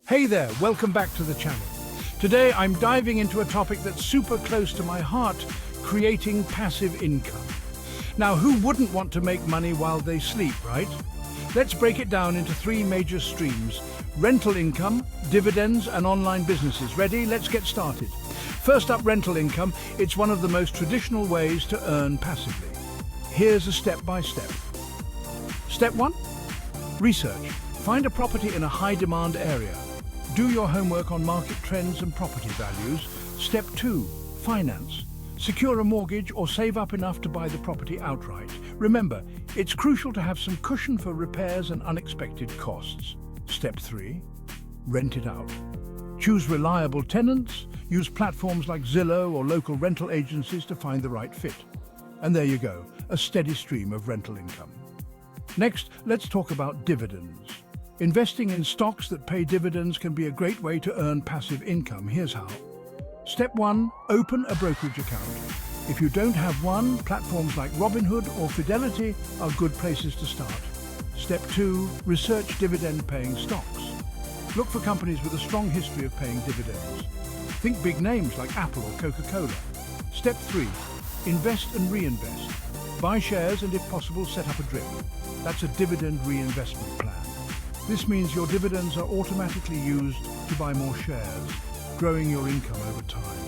Hey there, welcome back to the channel. Today I'm diving into a topic that's super close to my heart, creating passive income. Now, who wouldn't want to make money while they sleep, right? Let's break it down into three major streams: rental income, dividends, and online businesses. Ready? Let's get started. First up, rental income. It's one of the most traditional ways to earn passively. Here's a step-by-step. Step 1. Research. Find a property in a high-demand area. Do your homework on market trends and property values. Step 2. Finance. Secure a mortgage or save up enough to buy the property outright. Remember, it's crucial to have some cushion for repairs and unexpected costs. Step 3. Rent it out. Choose reliable tenants. Use platforms like Zillow or local rental agencies to find the right fit. And there you go, a steady stream of rental income. Next, let's talk about dividends. Investing in stocks that pay dividends can be a great way to earn passive income. Here's how. Step 1. Open a brokerage account. If you don't have one, platforms like Robinhood or Fidelity are good places to start. Step 2. Research dividend-paying stocks. Look for companies with a strong history of paying dividends. Think big names like Apple or Coca-Cola. Step 3. Invest and reinvest. Buy shares and, if possible, set up a DRIP. That's a dividend reinvestment plan. This means your dividends are automatically used to buy more shares, growing your income over time.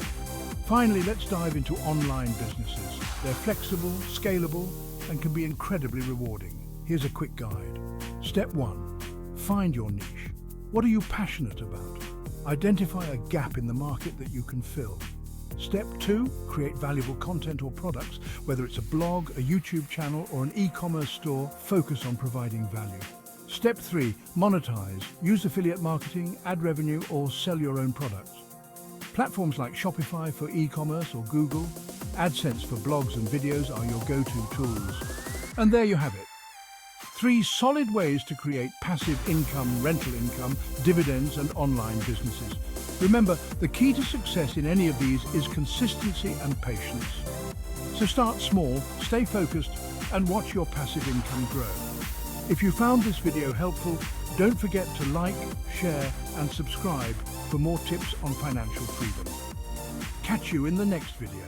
Finally, let's dive into online businesses. They're flexible, scalable, and can be incredibly rewarding. Here's a quick guide. Step 1. Find your niche. What are you passionate about? Identify a gap in the market that you can fill. Step 2. Create valuable content or products. Whether it's a blog, a YouTube channel, or an e-commerce store, focus on providing value. Step 3. Monetize. Use affiliate marketing, ad revenue, or sell your own products. Platforms like Shopify for e-commerce or Google AdSense for blogs and videos are your go-to tools. And there you have it. 3 solid ways to create passive income, rental income, dividends, and online businesses. Remember, the key to success in any of these is consistency and patience. So start small, stay focused, and watch your passive income grow. If you found this video helpful, don't forget to like, share, and subscribe for more tips on financial freedom. Catch you in the next video.